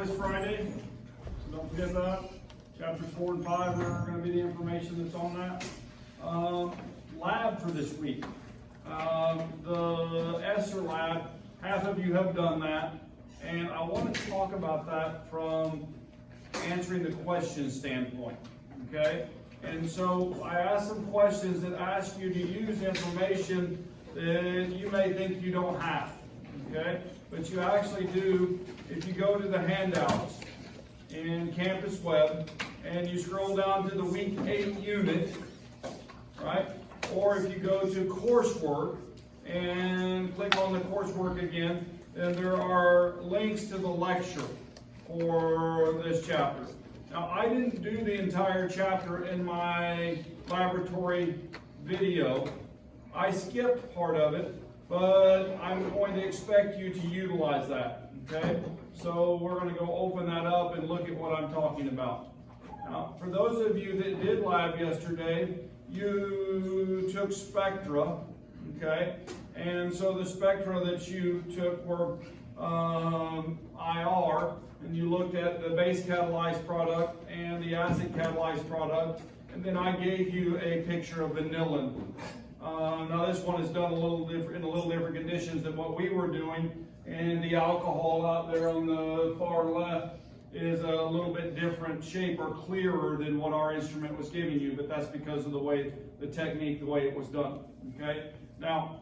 It's Friday, so don't forget that. Chapters 4 and 5 are going to be the information that's on that. Lab for this week. The ESSER lab, half of you have done that, and I want to talk about that from answering the question standpoint, okay? And so I asked some questions that ask you to use information that you may think you don't have, okay? But you actually do if you go to the handouts in Campus Web and you scroll down to the Week 8 unit, right? Or if you go to coursework and click on the coursework again, then there are links to the lecture for this chapter. Now, I didn't do the entire chapter in my laboratory video. I skipped part of it, but I'm going to expect you to utilize that, okay? So we're going to go open that up and look at what I'm talking about. Now, for those of you that did lab yesterday, you took spectra, okay? And so the spectra that you took were IR, and you looked at the base catalyzed product and the acid catalyzed product, and then I gave you a picture of vanillin. Now this one is done a little different in a little different conditions than what we were doing, and the alcohol out there on the far left is a little bit different shape or clearer than what our instrument was giving you, but that's because of the way, the technique, the way it was done, okay? Now,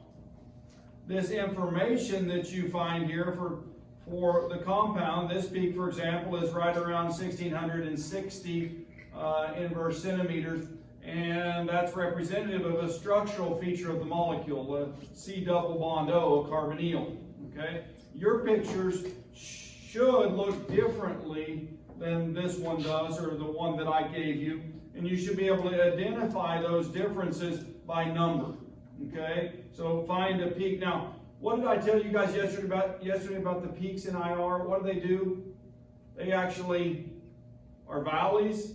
this information that you find here for the compound, this peak, for example, is right around 1660 inverse centimeters, and that's representative of a structural feature of the molecule, a C double bond O, a carbonyl, okay? Your pictures should look differently than this one does, or the one that I gave you, and you should be able to identify those differences by number, okay? So find a peak. Now, what did I tell you guys yesterday about the peaks in IR? What do? They actually are valleys.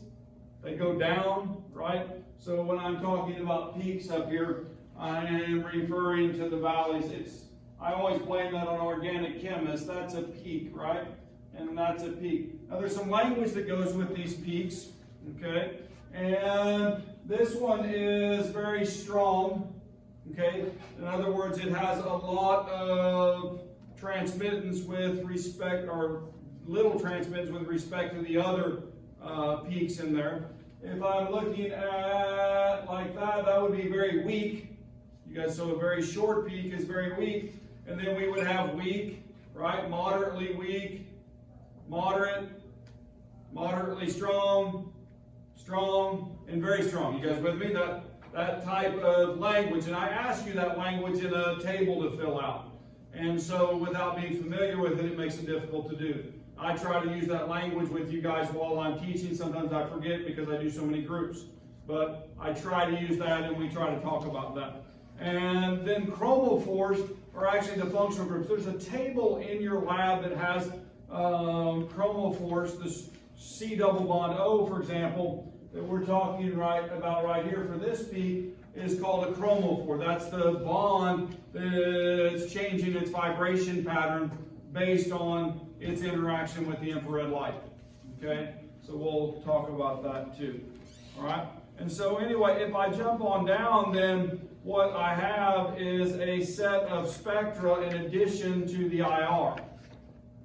They go down, right? So when I'm talking about peaks up here, I am referring to the valleys. I always blame that on organic chemists. That's a peak, right? And that's a peak. Now there's some language that goes with these peaks, okay? And this one is very strong, okay? In other words, it has a lot of transmittance with respect, or little transmittance with respect to the other peaks in there. If I'm looking at like that, that would be very weak. You guys, so a very short peak is very weak. And then we would have weak, right? Moderately weak, moderate, moderately strong, strong, and very strong. You guys with me? That type of language. And I ask you that language in a table to fill out. And so without being familiar with it, it makes it difficult to do. I try to use that language with you guys while I'm teaching. Sometimes I forget because I do so many groups. But I try to use that, and we try to talk about that. And then chromophores are actually the functional groups. There's a table in your lab that has chromophores. The C double bond O, for example, that we're talking about right here for this peak is called a chromophore. That's the bond that's changing its vibration pattern based on its interaction with the infrared light. Okay? So we'll talk about that too. All right? And so anyway, if I jump on down, then what I have is a set of spectra in addition to the IR.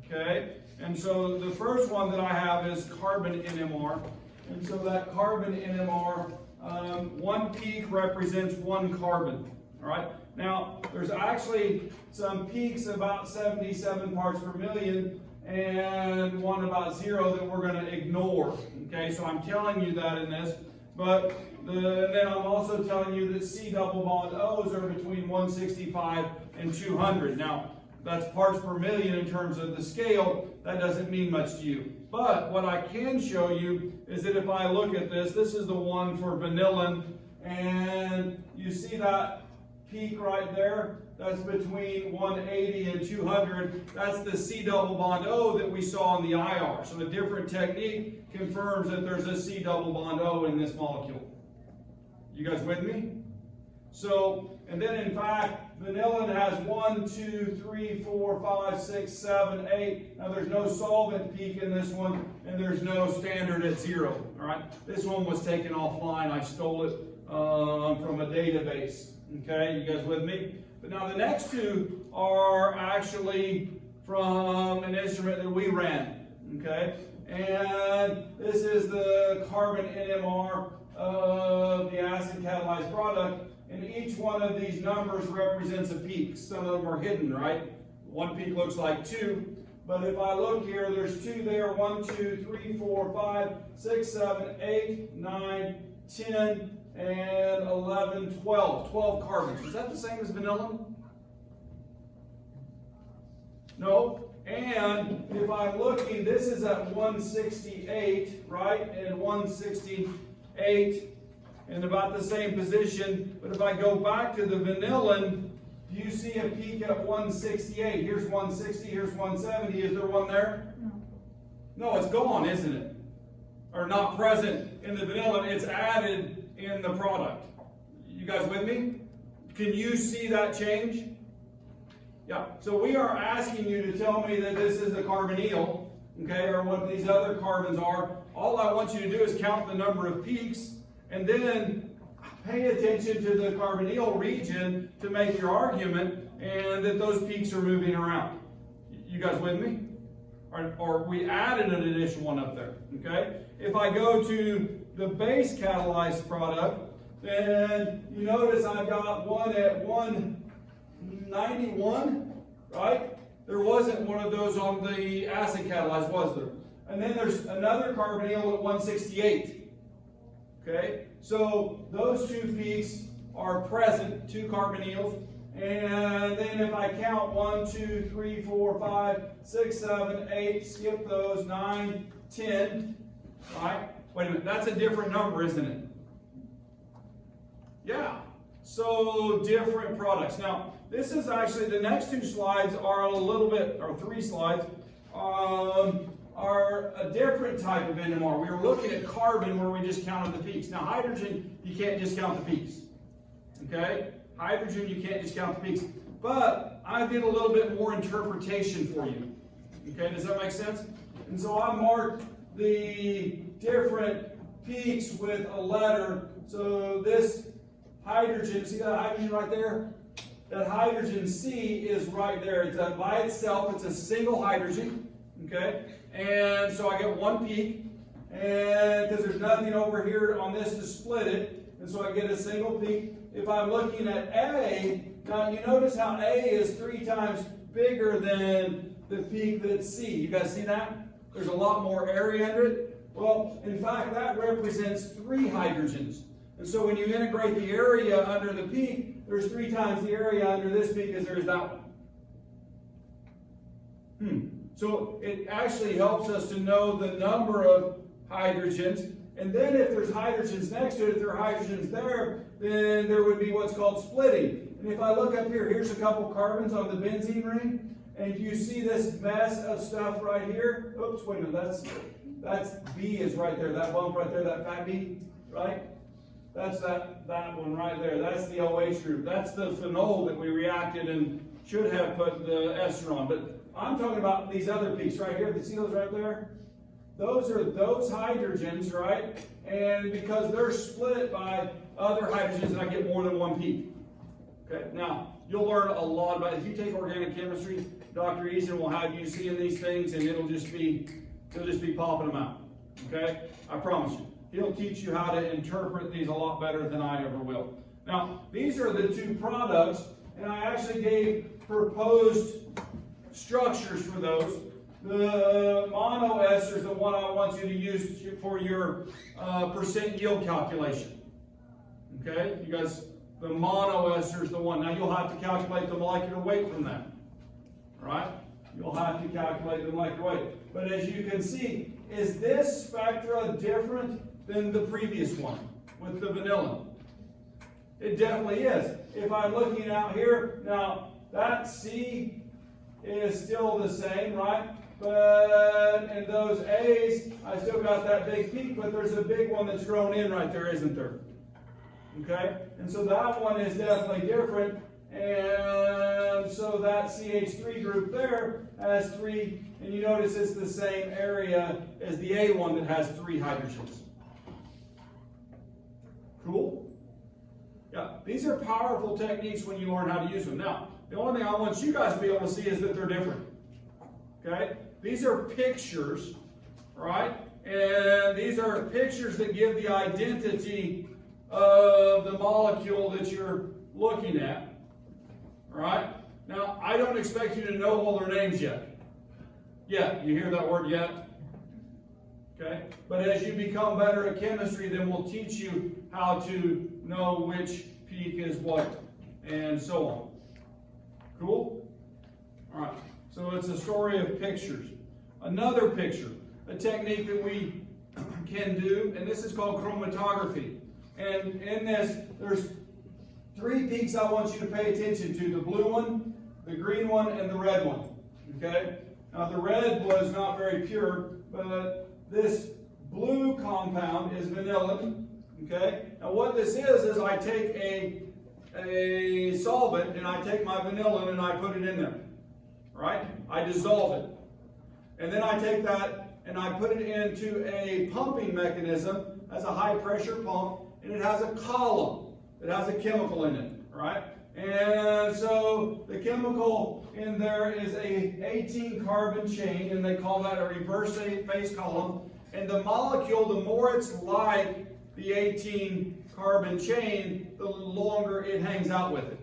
Okay? And so the first one that I have is carbon NMR. And so that carbon NMR, one peak represents one carbon. All right? Now, there's actually some peaks about 77 parts per million and one about 0 that we're going to ignore. Okay? So I'm telling you that in this. But then I'm also telling you that C double bond O's are between 165 and 200. Now, that's parts per million in terms of the scale. That doesn't mean much to you. But what I can show you is that if I look at this, this is the one for vanillin, and you see that peak right there? That's between 180 and 200. That's the C double bond O that we saw in the IR. So a different technique confirms that there's a C double bond O in this molecule. You guys with me? So, and then in fact, vanillin has 1, 2, 3, 4, 5, 6, 7, 8. Now there's no solvent peak in this one, and there's no standard at 0. All right, this one was taken offline. I stole it from a database. Okay, you guys with me? But now the next two are actually from an instrument that we ran. Okay, and this is the carbon NMR of the acid catalyzed product, and each one of these numbers represents a peak. Some of them are hidden, right? One peak looks like 2, but if I look here, there's 2 there. 1, 2, 3, 4, 5, 6, 7, 8, 9, 10, and 11, 12. 12 carbons. Is that the same as vanillin? No. And if I'm looking, this is at 168, right? And 168 in about the same position. But if I go back to the vanillin, do you see a peak at 168? Here's 160, here's 170. Is there one there? No. No, it's gone, isn't it? Or not present in the vanillin. It's added in the product. You guys with me? Can you see that change? Yeah, so we are asking you to tell me that this is a carbonyl, okay, or what these other carbons are. All I want you to do is count the number of peaks, and then pay attention to the carbonyl region to make your argument, and that those peaks are moving around. You guys with me? Or we added an additional one up there, okay? If I go to the base catalyzed product, then you notice I've got one at 191, right? There wasn't one of those on the acid catalyzed, was there? And then there's another carbonyl at 168. Okay? So those two peaks are present, 2 carbonyls. And then if I count 1, 2, 3, 4, 5, 6, 7, 8, skip those, 9, 10. Right? Wait a minute, that's a different number, isn't it? Yeah. So different products. Now, this is actually, the next 2 slides are a little bit, or 3 slides, are a different type of NMR. We were looking at carbon where we just counted the peaks. Now, hydrogen, you can't just count the peaks. Okay? Hydrogen, you can't just count the peaks. But I did a little bit more interpretation for you. Okay, does that make sense? And so I marked the different peaks with a letter. So this hydrogen, see that hydrogen right there? That hydrogen C is right there. It's by itself, it's a single hydrogen. Okay? And so I get 1 peak, and because there's nothing over here on this to split it, and so I get a single peak. If I'm looking at A, now you notice how A is 3 times bigger than the peak that's C. You guys see that? There's a lot more area under it. Well, in fact, that represents 3 hydrogens. And so when you integrate the area under the peak, there's 3 times the area under this peak as there is that one. So it actually helps us to know the number of hydrogens. And then if there's hydrogens next to it, if there are hydrogens there, then there would be what's called splitting. And if I look up here, here's a couple carbons on the benzene ring. And you see this mess of stuff right here. Oops, wait a minute, that's B is right there. That bump right there, that fat B, right? That's that one right there. That's the OH group. That's the phenol that we reacted and should have put the ester on. But I'm talking about these other peaks right here. You see those right there? Those are those hydrogens, right? And because they're split by other hydrogens, I get more than 1 peak. Okay, now, you'll learn a lot about it. If you take organic chemistry, Dr. Eason will have you seeing these things, and he'll just be popping them out. Okay? I promise you. He'll teach you how to interpret these a lot better than I ever will. Now, these are the 2 products, and I actually gave proposed structures for those. The monoester is the one I want you to use for your percent yield calculation. Okay? You guys, the monoester is the one. Now, you'll have to calculate the molecular weight from that. Right? You'll have to calculate the molecular weight. But as you can see, is this spectra different than the previous one with the vanillin? It definitely is. If I'm looking out here, now that C is still the same, right? But in those A's, I still got that big peak, but there's a big one that's grown in right there, isn't there? Okay? And so that one is definitely different. And so that CH3 group there has 3, and you notice it's the same area as the A one that has 3 hydrogens. Cool? Yeah, these are powerful techniques when you learn how to use them. Now, the only thing I want you guys to be able to see is that they're different. Okay? These are pictures, right? And these are pictures that give the identity of the molecule that you're looking at. Right? Now, I don't expect you to know all their names yet. Yet. You hear that word yet? Okay? But as you become better at chemistry, then we'll teach you how to know which peak is what, and so on. Cool? All right. So it's a story of pictures. Another picture, a technique that we can do, and this is called chromatography. And in this, there's 3 peaks I want you to pay attention to: the blue one, the green one, and the red one. Okay? Now the red was not very pure, but this blue compound is vanillin. Okay? Now what this is I take a solvent and I take my vanillin and I put it in there. Right? I dissolve it. And then I take that and I put it into a pumping mechanism as a high pressure pump, and it has a column that has a chemical in it, right? And so the chemical in there is a 18 carbon chain, and they call that a reverse phase column. And the molecule, the more it's like the 18 carbon chain, the longer it hangs out with it,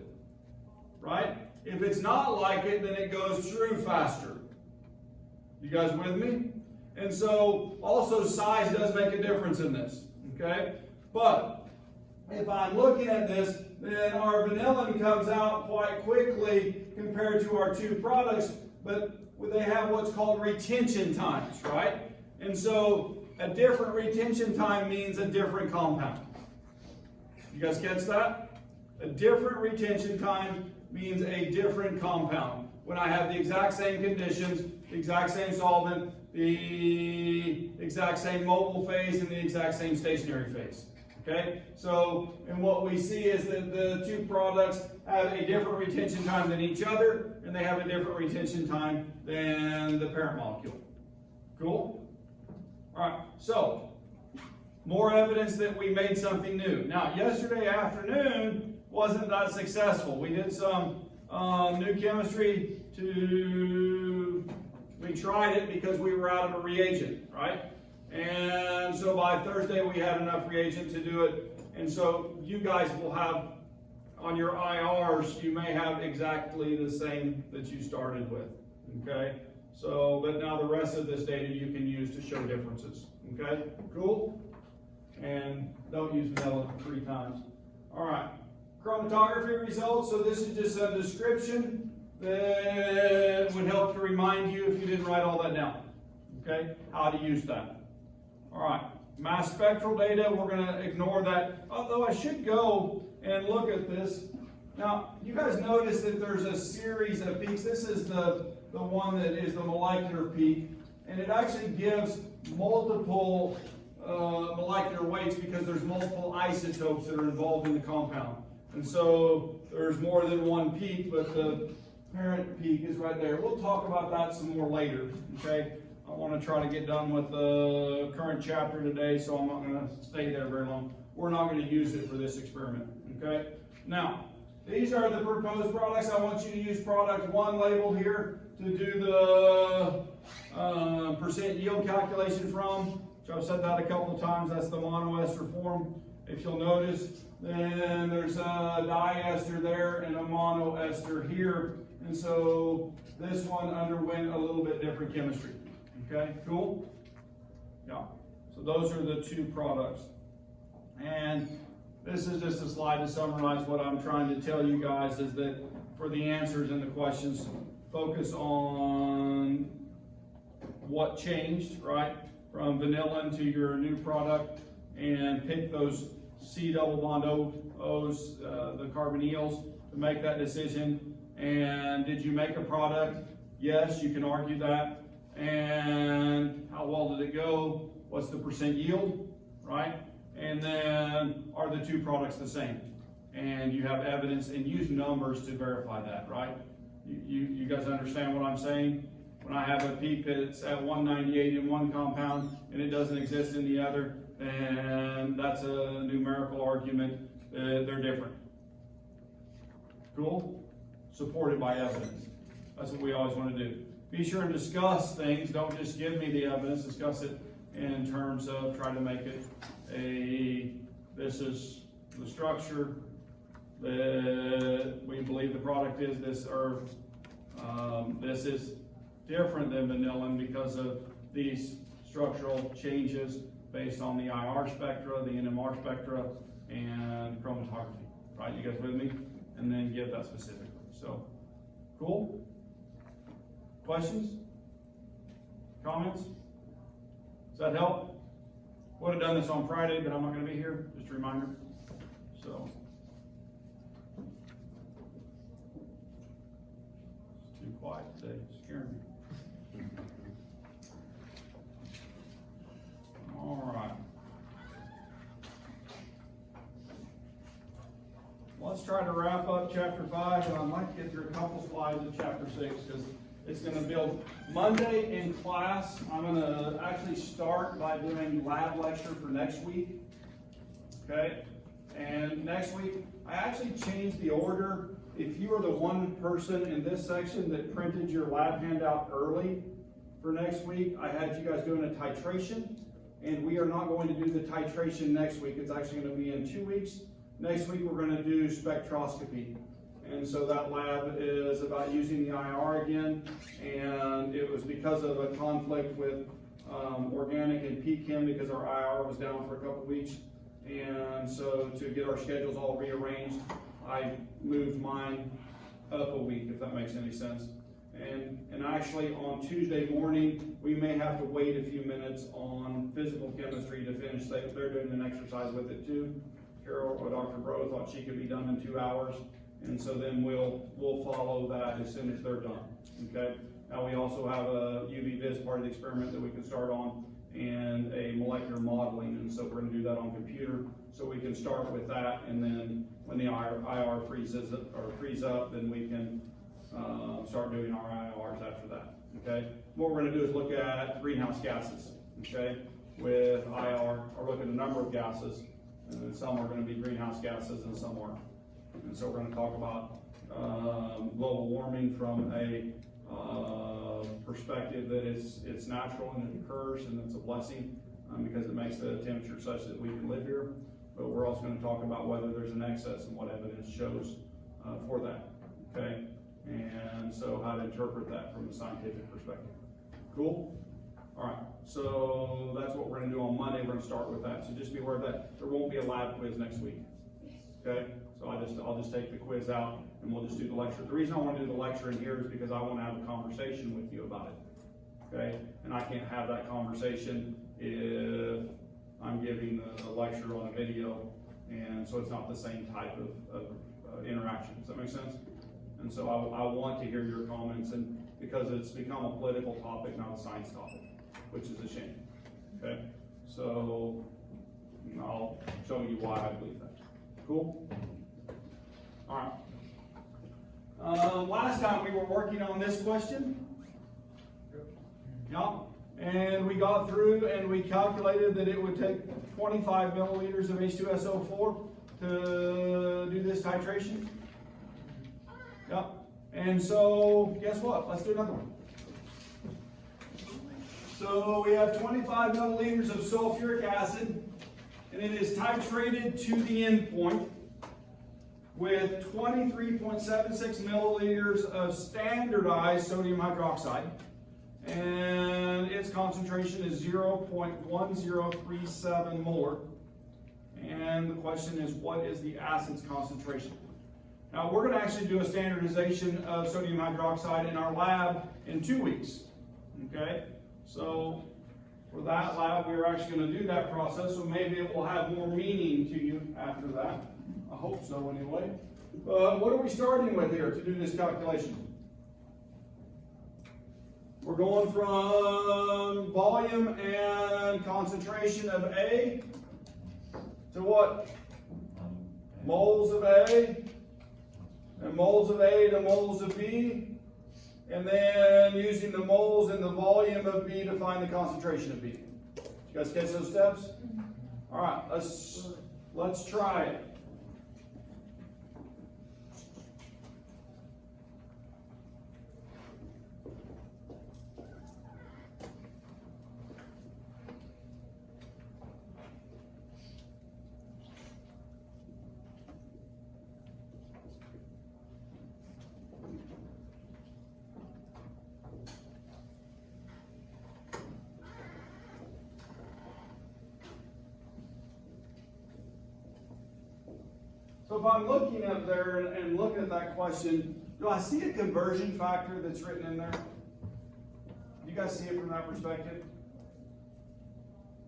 right? If it's not like it, then it goes through faster. You guys with me? And so also size does make a difference in this, okay? But if I'm looking at this, then our vanillin comes out quite quickly compared to our 2 products, but they have what's called retention times, right? And so a different retention time means a different compound. You guys catch that? A different retention time means a different compound. When I have the exact same conditions, the exact same solvent, the exact same mobile phase, and the exact same stationary phase. Okay? So, and what we see is that the 2 products have a different retention time than each other, and they have a different retention time than the parent molecule. Cool? All right, so more evidence that we made something new. Now, yesterday afternoon wasn't that successful. We did some new chemistry we tried it because we were out of a reagent, right? And so by Thursday we had enough reagent to do it. And so you guys will have, on your IRs, you may have exactly the same that you started with, okay? So, but now the rest of this data you can use to show differences, okay? Cool? And don't use vanilla 3 times. All right, chromatography results. So this is just a description that would help to remind you if you didn't write all that down, okay? How to use that. All right, mass spectral data, we're going to ignore that, although I should go and look at this. Now, you guys notice that there's a series of peaks. This is the one that is the molecular peak, and it actually gives multiple molecular weights because there's multiple isotopes that are involved in the compound. And so there's more than one peak, but the parent peak is right there. We'll talk about that some more later, okay? I want to try to get done with the current chapter today, so I'm not going to stay there very long. We're not going to use it for this experiment, okay? Now, these are the proposed products. I want you to use product 1 labeled here to do the percent yield calculation from, which I've said that a couple of times. That's the monoester form. If you'll notice, then there's a diester there and a monoester here. And so this one underwent a little bit different chemistry. Okay, cool? Yeah. So those are the 2 products. And this is just a slide to summarize what I'm trying to tell you guys is that for the answers and the questions, focus on what changed, right? From vanillin to your new product, and pick those C double bond O's, the carbonyls, to make that decision. And did you make a product? Yes, you can argue that. And how well did it go? What's the percent yield, right? And then are the 2 products the same? and you have evidence, and use numbers to verify that, right? You guys understand what I'm saying? When I have a peak that's at 198 in one compound and it doesn't exist in the other, and that's a numerical argument, they're different. Cool? Supported by evidence. That's what we always want to do. Be sure and discuss things. Don't just give me the evidence. Discuss it in terms of trying to make it this is the structure that we believe the product is this, or this is different than vanillin because of these structural changes based on the IR spectra, the NMR spectra, and chromatography. Right, you guys with me? And then give that specifically. So, cool? Questions? Comments? Does that help? Would have done this on Friday, but I'm not going to be here. Just a reminder. So, it's too quiet today. It's scaring me. All right. Let's try to wrap up chapter 5, and I'd like to get through a couple slides of chapter 6 because it's going to build. Monday in class, I'm going to actually start by doing lab lecture for next week. Okay? And next week, I actually changed the order. If you are the one person in this section that printed your lab handout early for next week, I had you guys doing a titration, and we are not going to do the titration next week. It's actually going to be in 2 weeks. Next week, we're going to do spectroscopy. And so that lab is about using the IR again, and it was because of a conflict with organic and P-Chem because our IR was down for a couple weeks. And so to get our schedules all rearranged, I moved mine up a week, if that makes any sense. And actually on Tuesday morning, we may have to wait a few minutes on physical chemistry to finish. They're doing an exercise with it too. Carol or Dr. Bro thought she could be done in 2 hours. And so then we'll follow that as soon as they're done, okay? Now we also have a UV vis part of the experiment that we can start on, and a molecular modeling, and so we're gonna do that on computer, so we can start with that, and then when the IR freezes or frees up, then we can start doing our IRs after that, okay? What we're gonna do is look at greenhouse gases, okay? With IR, or look at a number of gases, and then some are gonna be greenhouse gases and some aren't. And so we're going to talk about global warming from a perspective that it's natural and it occurs and it's a blessing because it makes the temperature such that we can live here. But we're also going to talk about whether there's an excess and what evidence shows for that. Okay, and so how to interpret that from a scientific perspective. Cool. All right. So that's what we're going to do on Monday. We're going to start with that. So just be aware of that. There won't be a lab quiz next week. Okay. So I'll just take the quiz out and we'll just do the lecture. The reason I want to do the lecture in here is because I want to have a conversation with you about it. Okay? And I can't have that conversation if I'm giving a lecture on a video, and so it's not the same type of interaction. Does that make sense? And so I want to hear your comments, and because it's become a political topic, not a science topic, which is a shame. Okay? So I'll show you why I believe that. Cool? All right. Last time we were working on this question. Yeah. And we got through and we calculated that it would take 25 milliliters of H2SO4 to do this titration. Yeah. And so guess what? Let's do another one. So we have 25 milliliters of sulfuric acid, and it is titrated to the end point with 23.76 milliliters of standardized sodium hydroxide, and its concentration is 0.1037 molar. And the question is, what is the acid's concentration? Now we're going to actually do a standardization of sodium hydroxide in our lab in 2 weeks. Okay, so for that lab, we're actually going to do that process, so maybe it will have more meaning to you after that. I hope so anyway. What are we starting with here to do this calculation? We're going from volume and concentration of A to what? moles of A, and moles of A to moles of B, and then using the moles and the volume of B to find the concentration of B. You guys catch those steps? All right, let's try it. So if I'm looking up there and looking at that question, do I see a conversion factor that's written in there? You guys see it from that perspective?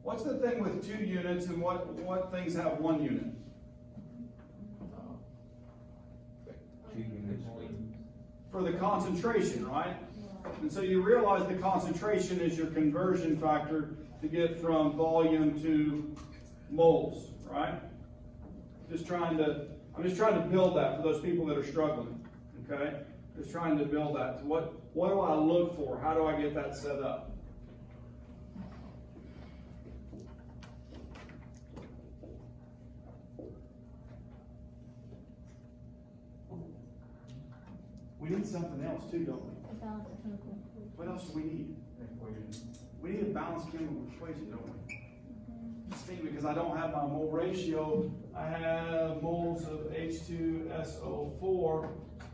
What's the thing with 2 units and what things have 1 unit? 2 units. For the concentration, right? And so you realize the concentration is your conversion factor to get from volume to moles, right? I'm just trying to build that for those people that are struggling, okay? Just trying to build that. What do I look for? How do I get that set up? We need something else too, don't we? What else do we need? We need a balanced chemical equation, don't we? Distinct, because I don't have my mole ratio. I have moles of H2SO4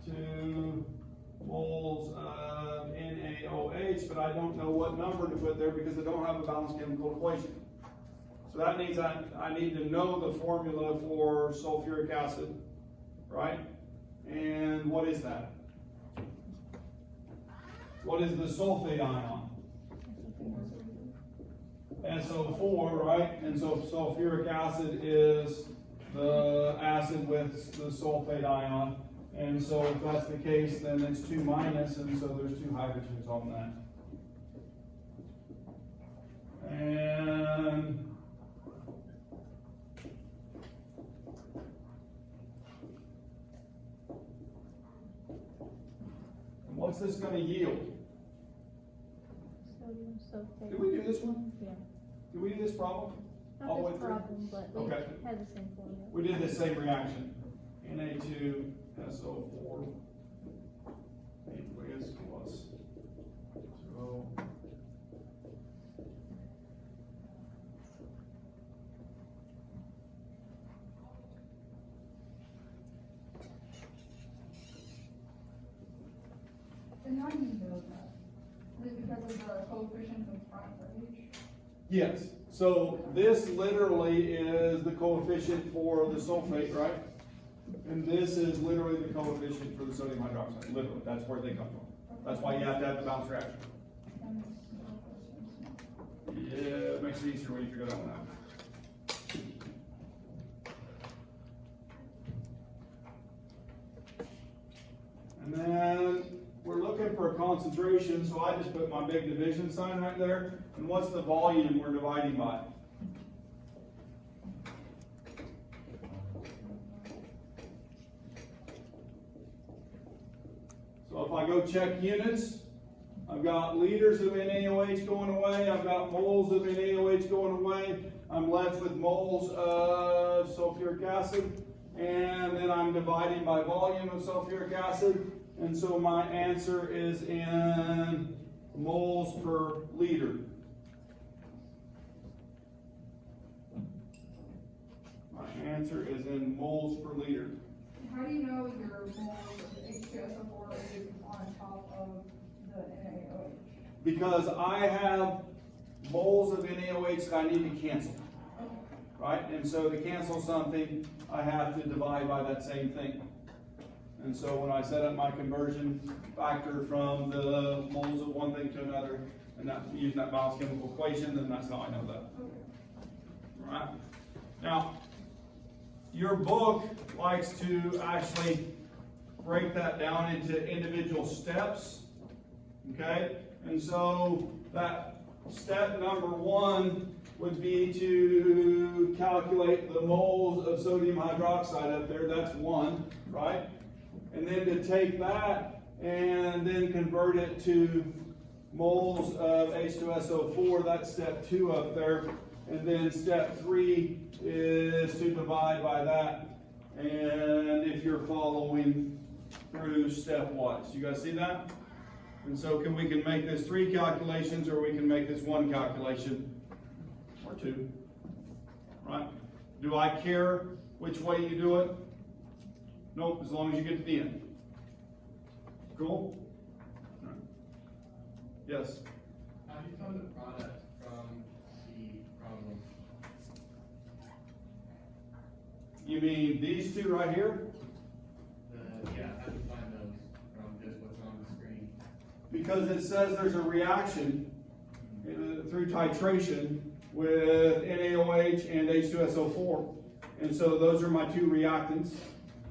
to moles of NaOH, but I don't know what number to put there because I don't have a balanced chemical equation. So that means I need to know the formula for sulfuric acid, right? And what is that? What is the sulfate ion? SO4, right? And so sulfuric acid is the acid with the sulfate ion. And so if that's the case, then it's 2 minus, and so there's 2 hydrogens on that. And what's this going to yield? Sodium sulfate. Did we do this one? Yeah. Did we do this problem? Not All the way this through? problem, but we Okay. had the same formula. We did the same reaction. Na2SO4 aqueous plus 0. And how do you know that? Is it because of the coefficients in front for each? Yes. So this literally is the coefficient for the sulfate, right? And this is literally the coefficient for the sodium hydroxide. Literally, that's where they come from. That's why you have to have the balanced reaction. Yeah, it makes it easier when you figure that one out. And then we're looking for a concentration, so I just put my big division sign right there. And what's the volume we're dividing by? So if I go check units, I've got liters of NaOH going away, I've got moles of NaOH going away, I'm left with moles of sulfuric acid, and then I'm dividing by volume of sulfuric acid, and so my answer is in moles per liter. My answer is in moles per liter. How do you know your moles of H2SO4 is on top of the NaOH? Because I have moles of NaOH that I need to cancel, right? And so to cancel something, I have to divide by that same thing. And so when I set up my conversion factor from the moles of one thing to another, and that, using that balanced chemical equation, then that's how I know that. Right? Now, your book likes to actually break that down into individual steps, okay? And so that step number 1 would be to calculate the moles of sodium hydroxide up there, that's 1, right? And then to take that and then convert it to moles of H2SO4, that's step 2 up there. And then step 3 is to divide by that. And if you're following through stepwise, you guys see that? And so we can make this 3 calculations, or we can make this 1 calculation, or 2, right? Do I care which way you do it? Nope, as long as you get to the end. Cool? All right. Yes? How do you find the product from the problem? You mean these 2 right here? Yeah, how do you find those from just what's on the screen? Because it says there's a reaction through titration with NaOH and H2SO4. And so those are my 2 reactants,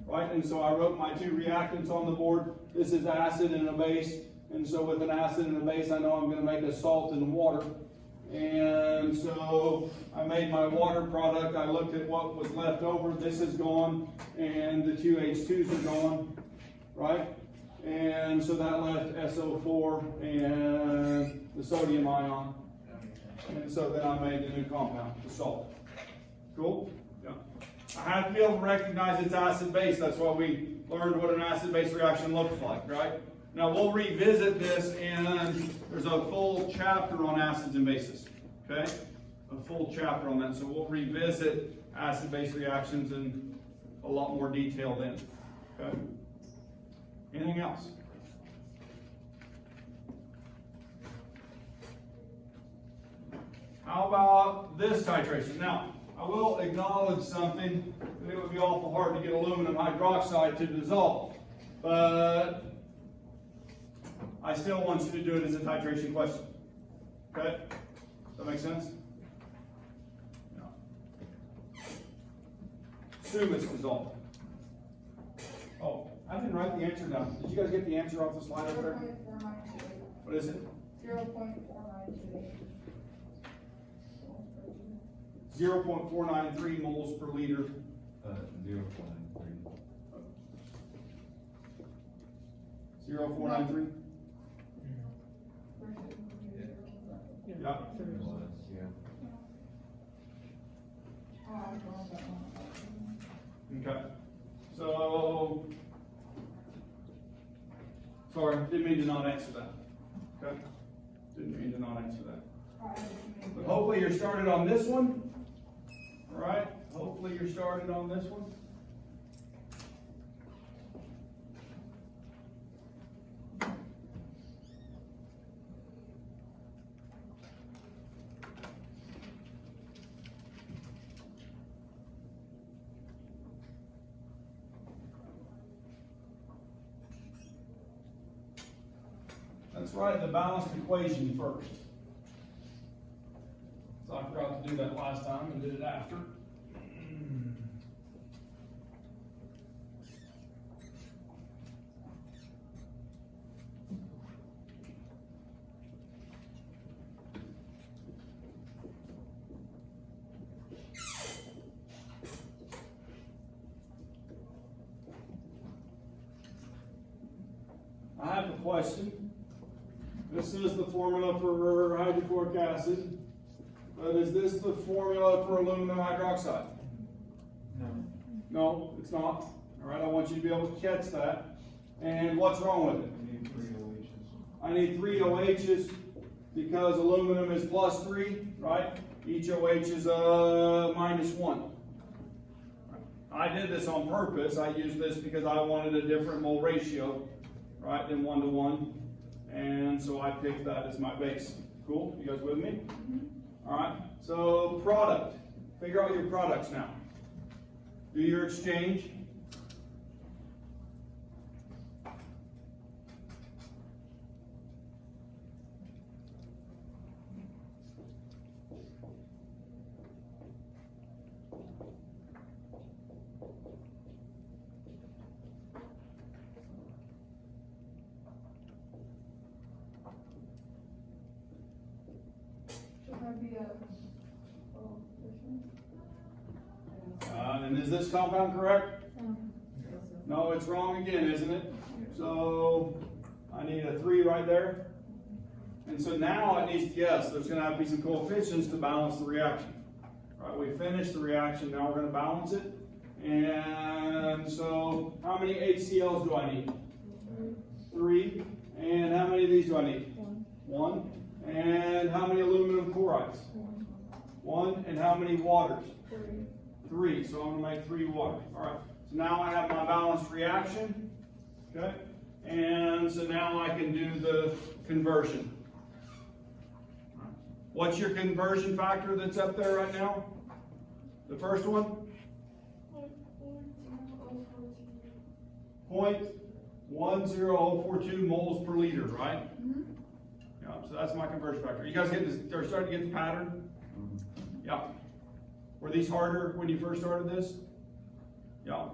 right? And so I wrote my 2 reactants on the board. This is acid and a base. And so with an acid and a base, I know I'm going to make a salt and water. And so I made my water product. I looked at what was left over. This is gone, and the 2 H2s are gone, right? And so that left SO4 and the sodium ion. And so then I made the new compound, the salt. Cool? Yeah. I have to be able to recognize it's acid-base. That's why we learned what an acid-base reaction looks like, right? Now we'll revisit this, and there's a full chapter on acids and bases, okay? A full chapter on that. So we'll revisit acid-base reactions in a lot more detail then, okay? Anything else? How about this titration? Now, I will acknowledge something. It would be awful hard to get aluminum hydroxide to dissolve, but I still want you to do it as a titration question. Okay? Does that make sense? Yeah. Assume it's dissolved. Oh, I didn't write the answer down. Did you guys get the answer off the slide over there? 0.4928. What is it? 0.4928. 0.493 moles per liter. 0.93. 0.493? Yeah. Yeah. Okay. So, sorry, didn't mean to not answer that. Okay? Didn't mean to not answer that. But hopefully you're started on this one. All right? Hopefully you're started on this one. Let's write the balanced equation first. So I forgot to do that last time and did it after. I have a question. This is the formula for hydrochloric acid, but is this the formula for aluminum hydroxide? No. No, it's not. All right, I want you to be able to catch that. And what's wrong with it? I need 3 OHs. I need 3 OHs because aluminum is plus 3, right? Each OH is minus 1. I did this on purpose. I used this because I wanted a different mole ratio, right, than 1 to 1. And so I picked that as my base. Cool? You guys with me? All right. So product. Figure out your products now. Do your exchange. Should there be a And is this compound correct? No, it's wrong again, isn't it? So I need a 3 right there. And so now it needs, yes, there's gonna have to be some coefficients to balance the reaction. Right, we finished the reaction, now we're gonna balance it. And so how many HCl's do I need? 3. And how many of these do I need? 1. And how many aluminum chlorides? 1. And how many waters? 3. So I'm gonna make 3 waters. All right. So now I have my balanced reaction. Okay. And so now I can do the conversion. What's your conversion factor that's up there right now? The first one? 0.10042 moles per liter, right? Yeah, so that's my conversion factor. You guys get this, they're starting to get the pattern? Yeah. Were these harder when you first started this? Yeah.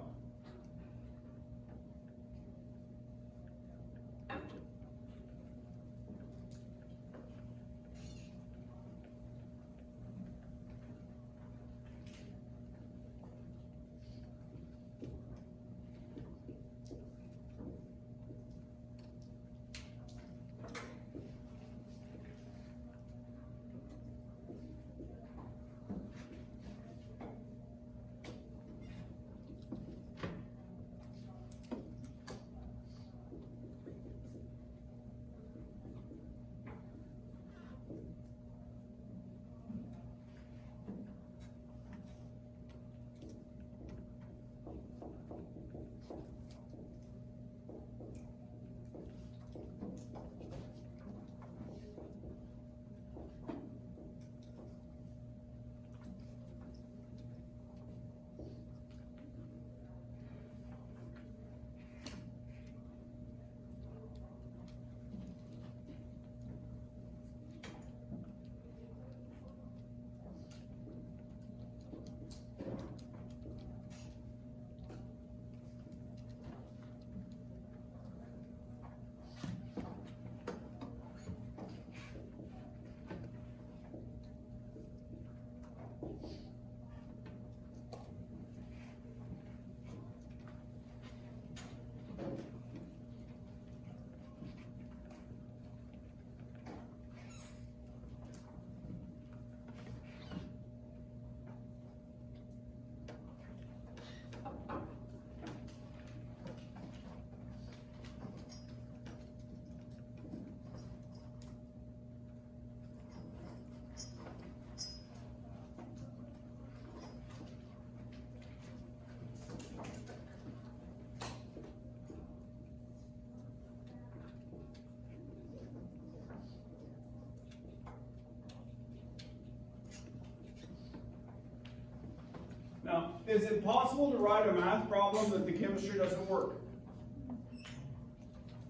Now, is it possible to write a math problem that the chemistry doesn't work?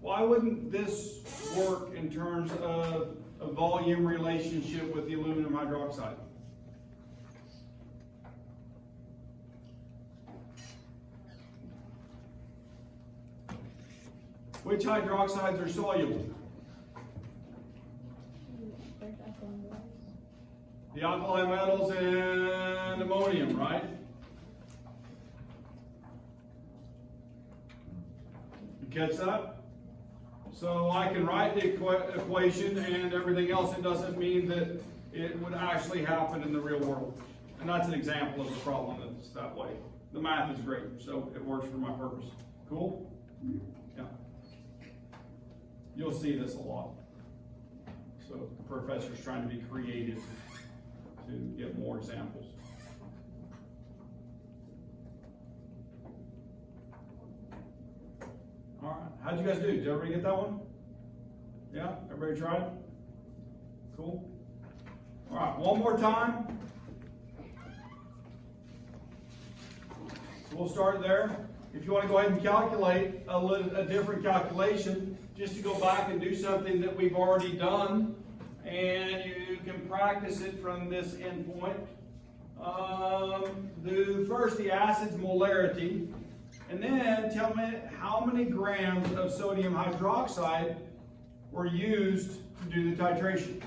Why wouldn't this work in terms of a volume relationship with the aluminum hydroxide? Which hydroxides are soluble? The alkali metals and ammonium, right? You catch that? So I can write the equation and everything else. It doesn't mean that it would actually happen in the real world. And that's an example of a problem that's that way. The math is great, so it works for my purpose. Cool? Yeah. You'll see this a lot. So the professor's trying to be creative to get more examples. All right, how'd you guys do? Did everybody get that one? Yeah, everybody tried? Cool. All right, one more time. We'll start there. If you want to go ahead and calculate a different calculation, just to go back and do something that we've already done, and you can practice it from this endpoint. Do first the acid's molarity, and then tell me how many grams of sodium hydroxide were used to do the titration.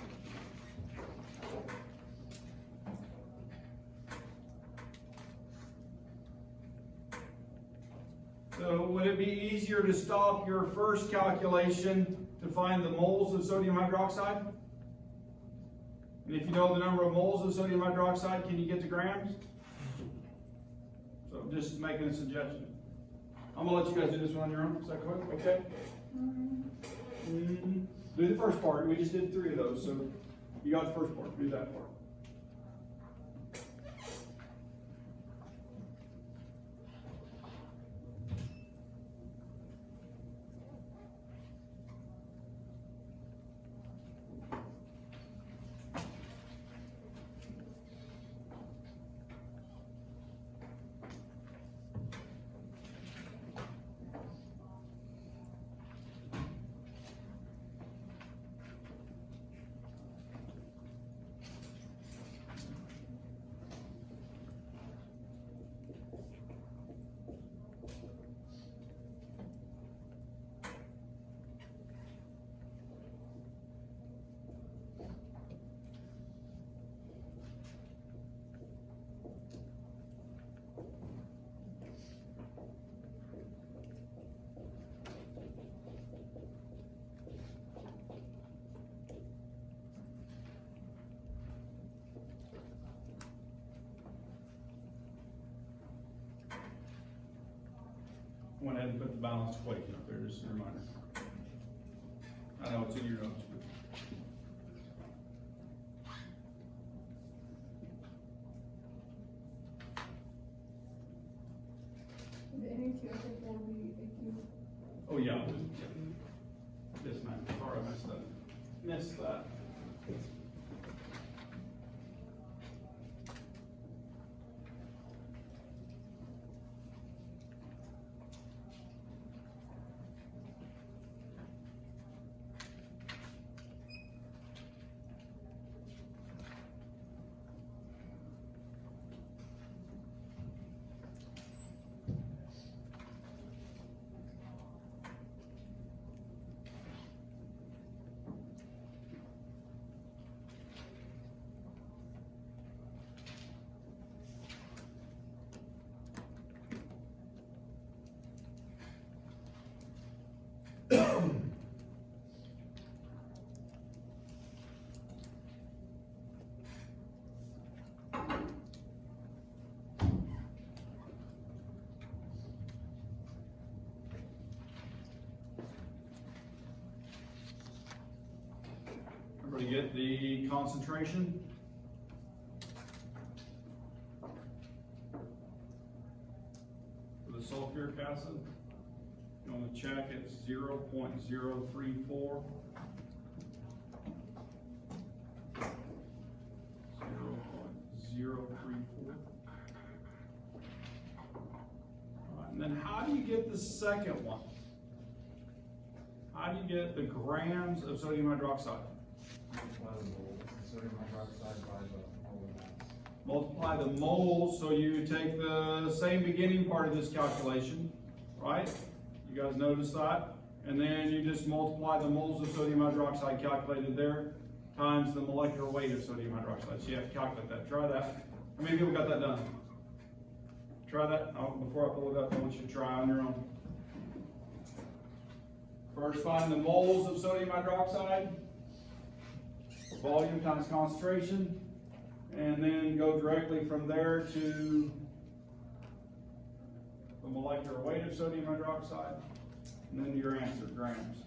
So would it be easier to stop your first calculation to find the moles of sodium hydroxide? And if you know the number of moles of sodium hydroxide, can you get to grams? So just making a suggestion. I'm gonna let you guys do this one on your own. Is that quick? Okay? Do the first part. We just did 3 of those, so you got the first part. Do that part. Went ahead and put the balanced equation up there, just a reminder. I know it's in your notes, but. The NaCO4 will be AQ. Oh, yeah. Yes, ma'am. Sorry, I missed that. Missed that. Everybody get the concentration? For the sulfuric acid, you want to check it's 0.034. 0.034. And then how do you get the second one? How do you get the grams of sodium hydroxide? Multiply the moles, sodium hydroxide by the mole mass. Multiply the moles, so you take the same beginning part of this calculation, right? You guys notice that? And then you just multiply the moles of sodium hydroxide calculated there times the molecular weight of sodium hydroxide. So you have to calculate that. Try that. How many people got that done? Try that. Oh, before I pull it up, I want you to try on your own. First, find the moles of sodium hydroxide, volume times concentration, and then go directly from there to the molecular weight of sodium hydroxide, and then your answer, grams.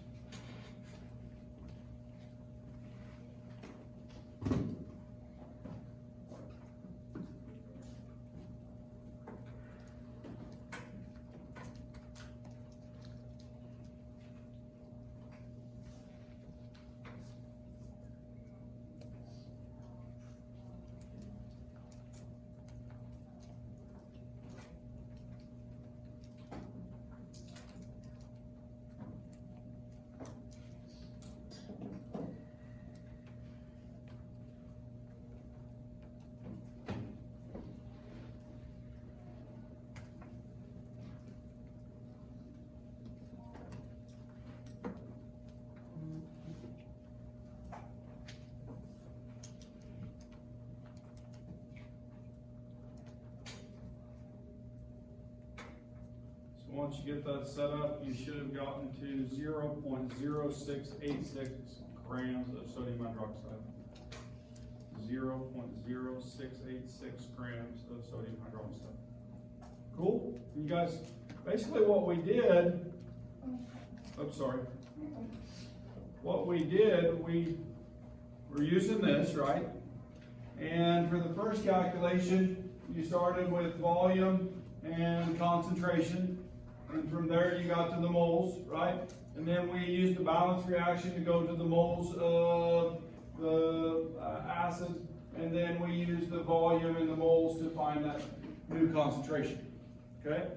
once you get that set up, you should have gotten to 0.0686 grams of sodium hydroxide. 0.0686 grams of sodium hydroxide. Cool? You guys, basically what we did, oops, sorry. What we did, we were using this, right? And for the first calculation, you started with volume and concentration. And from there you got to the moles, right? And then we used the balance reaction to go to the moles of the acid. And then we used the volume and the moles to find that new concentration, okay?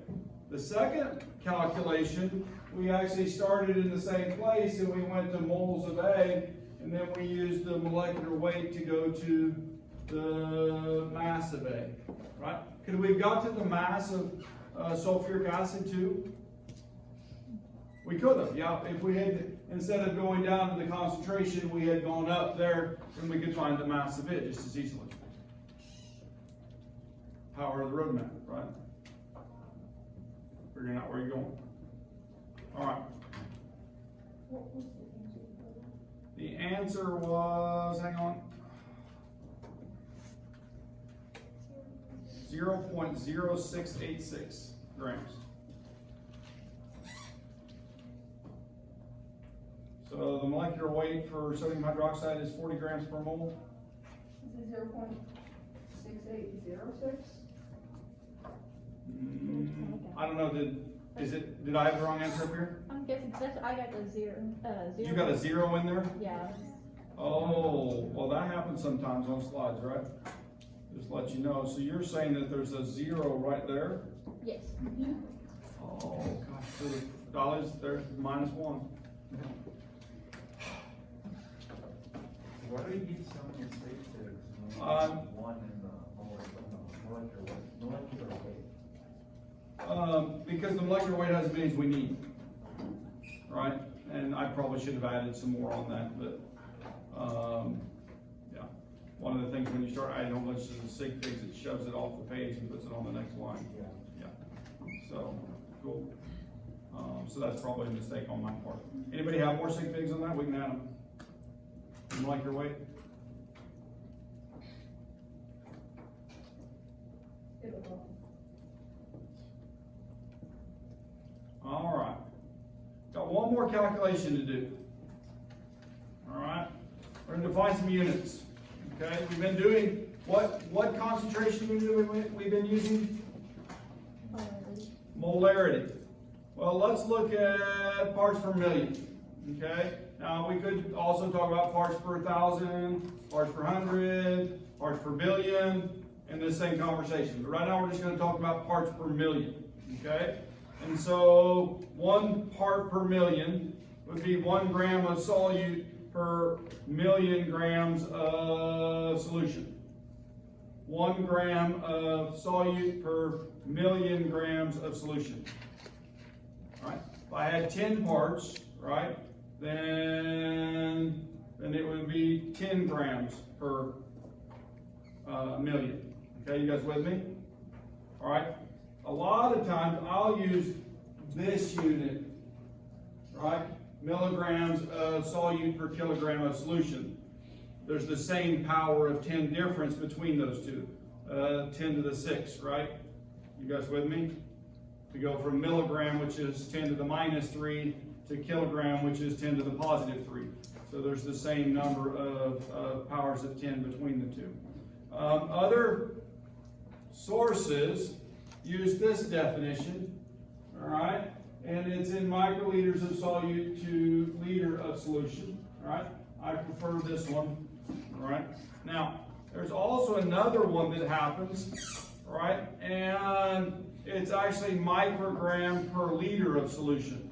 The second calculation, we actually started in the same place and we went to moles of A, and then we used the molecular weight to go to the mass of A, right? Could we have got to the mass of sulfuric acid too? We could have, yeah. If we had, instead of going down to the concentration, we had gone up there, then we could find the mass of it just as easily. Power of the roadmap, right? Figuring out where you're going. All right. What was The answer was, hang on, 0.0686 grams. So the molecular weight for sodium hydroxide is 40 grams per mole. Is it 0.6806? I don't know, did I have the wrong answer up here? I'm guessing, that's, I got the zero. You got a 0 in there? Yeah. Oh, well, that happens sometimes on slides, right? Just let you know. So you're saying that there's a 0 right there? Yes. Oh, gosh, so the dollars, there's -1. Why do you need so many states there? One in the molecular weight. Because the molecular weight has as many as we need, right? And I probably should have added some more on that, but, yeah. One of the things when you start adding a whole bunch of sig figs, it shoves it off the page and puts it on the next line. Yeah. So, cool. So that's probably a mistake on my part. Anybody have more sig figs on that? We can add them. Molecular weight? It'll go. All right. Got one more calculation to do. All right. We're going to define some units. Okay. We've been doing what concentration unit we've been using? Molarity. Well, let's look at parts per million. Okay. Now we could also talk about parts per 1,000, parts per 100, parts per billion in this same conversation. But right now we're just going to talk about parts per million. Okay. And so 1 part per million would be 1 gram of solute per million grams of solution. 1 gram of solute per million grams of solution. All right. If I had 10 parts, right, then it would be 10 grams per million. Okay, you guys with me? All right. A lot of times I'll use this unit, right? Milligrams of solute per kilogram of solution. There's the same power of 10 difference between those two. 10 to the 6, right? You guys with me? To go from milligram, which is 10 to the -3, to kilogram, which is 10 to the +3. So there's the same number of powers of 10 between the two. Other sources use this definition, all right? And it's in microliters of solute to liter of solution, all right? I prefer this one, all right? Now, there's also another one that happens, all right? And it's actually microgram per liter of solution.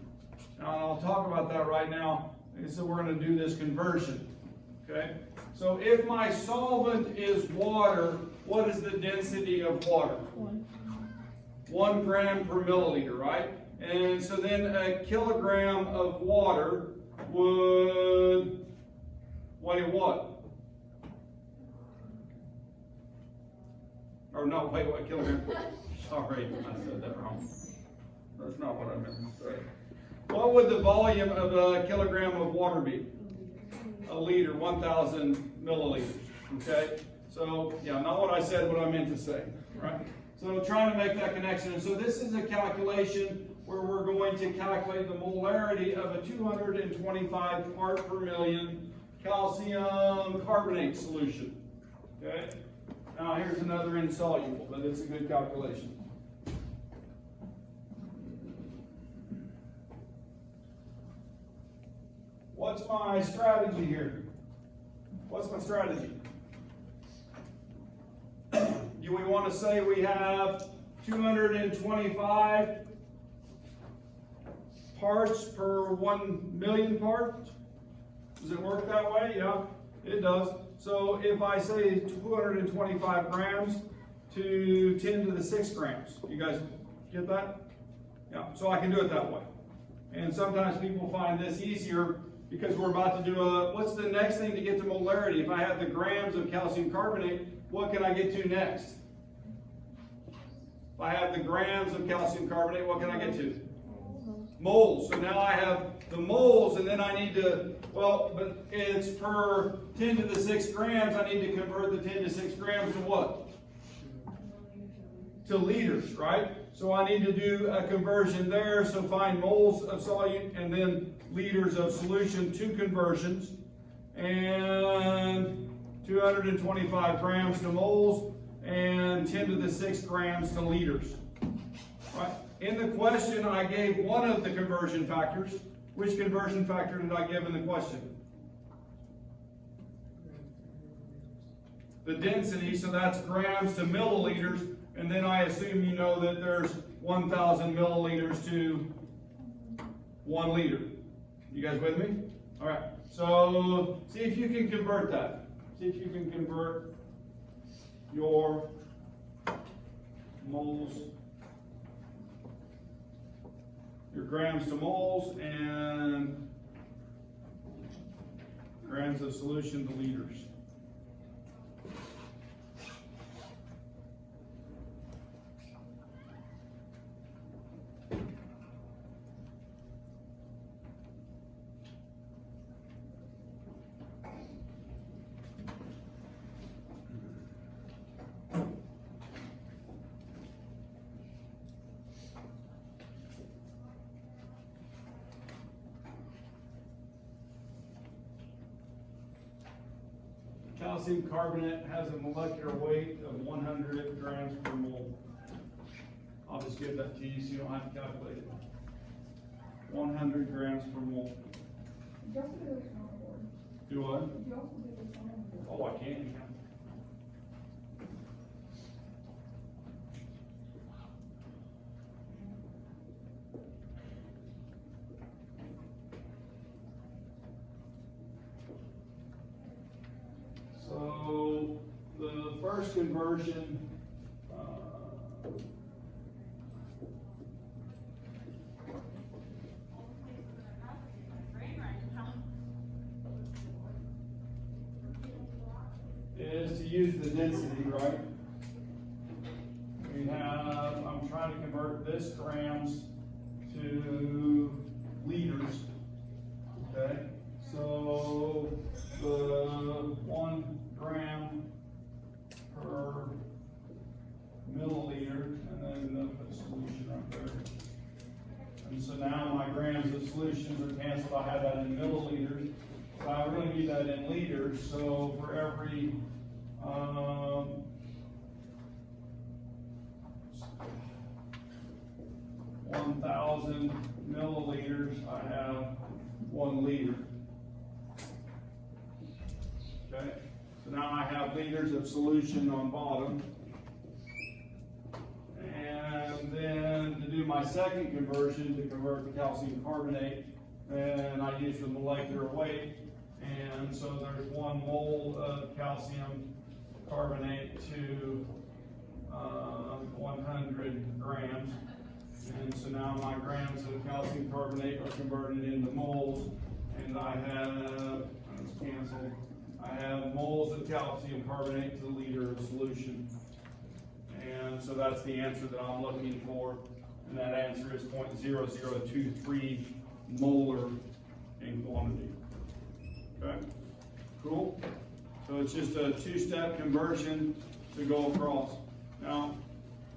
Now, I'll talk about that right now. So we're going to do this conversion, okay? So if my solvent is water, what is the density of water? 1 gram per milliliter, right? And so then a kilogram of water would weigh what? Or no, wait, what kilogram? Sorry, I said that wrong. That's not what I meant to say. What would the volume of a kilogram of water be? A liter, 1,000 milliliters, okay? So, yeah, not what I said, what I meant to say, right? So trying to make that connection. And so this is a calculation where we're going to calculate the molarity of a 225 part per million calcium carbonate solution, okay? Now here's another insoluble, but it's a good calculation. What's my strategy here? What's my strategy? Do we want to say we have 225 parts per 1 million parts? Does it work that way? Yeah, it does. So if I say 225 grams to 10 to the 6 grams, you guys get that? Yeah, so I can do it that way. And sometimes people find this easier because we're about to do what's the next thing to get to molarity? If I have the grams of calcium carbonate, what can I get to next? If I have the grams of calcium carbonate, what can I get to? Moles. So now I have the moles, and then I need to, well, but it's per 10 to the 6 grams, I need to convert the 10 to 6 grams to what? To liters, right? So I need to do a conversion there, so find moles of solute and then liters of solution, 2 conversions, and 225 grams to moles and 10 to the 6 grams to liters, right? In the question, I gave one of the conversion factors. Which conversion factor did I give in the question? The density, so that's grams to milliliters, and then I assume you know that there's 1,000 milliliters to 1 liter. You guys with me? All right, so see if you can convert that. See if you can convert your moles, your grams to moles, and grams of solution to liters. Calcium carbonate has a molecular weight of 100 grams per mole. I'll just give that to you so you don't have to calculate it. 100 grams per mole. You also do this on the board. Do what? You also do this on the board. Oh, I can't. So the first conversion is to use the density, right? We have, I'm trying to convert this grams to liters, okay? So the 1 gram per milliliter, and then the solution right there. And so now my grams of solutions are canceled. I have that in milliliters. So I really need that in liters. So for every 1,000 milliliters, I have 1 liter. Okay, so now I have liters of solution on bottom. And then to do my second conversion, to convert the calcium carbonate, and I use the molecular weight. And so there's 1 mole of calcium carbonate to 100 grams. And so now my grams of calcium carbonate are converted into moles, and I have, let's cancel, I have moles of calcium carbonate to the liter of solution. And so that's the answer that I'm looking for. And that answer is 0.0023 molar in quantity. Okay, cool? So it's just a two-step conversion to go across. Now,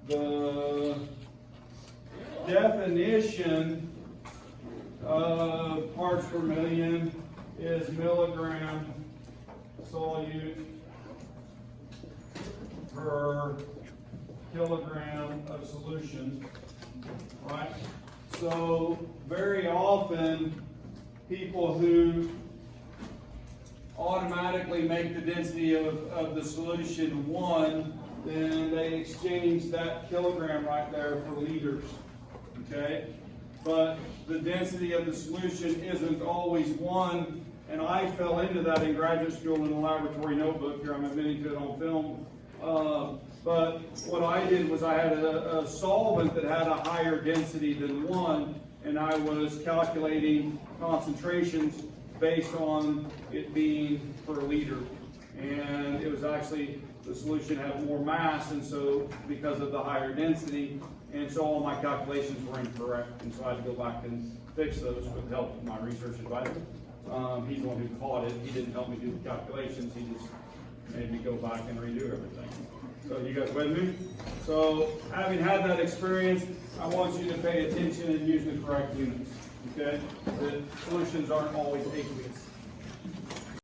the definition of parts per million is milligram solute per kilogram of solution, right? So very often, people who automatically make the density of the solution 1, then they exchange that kilogram right there for liters, okay? But the density of the solution isn't always 1, and I fell into that in graduate school in a laboratory notebook. Here I'm admitting to it on film. But what I did was I had a solvent that had a higher density than 1, and I was calculating concentrations based on it being per liter. And it was actually, the solution had more mass, and so because of the higher density, and so all my calculations were incorrect, and so I had to go back and fix those with the help of my research advisor. He's the one who caught it. He didn't help me do the calculations, he just made me go back and redo everything. So you guys with me? So having had that experience, I want you to pay attention and use the correct units, okay? The solutions aren't always aqueous.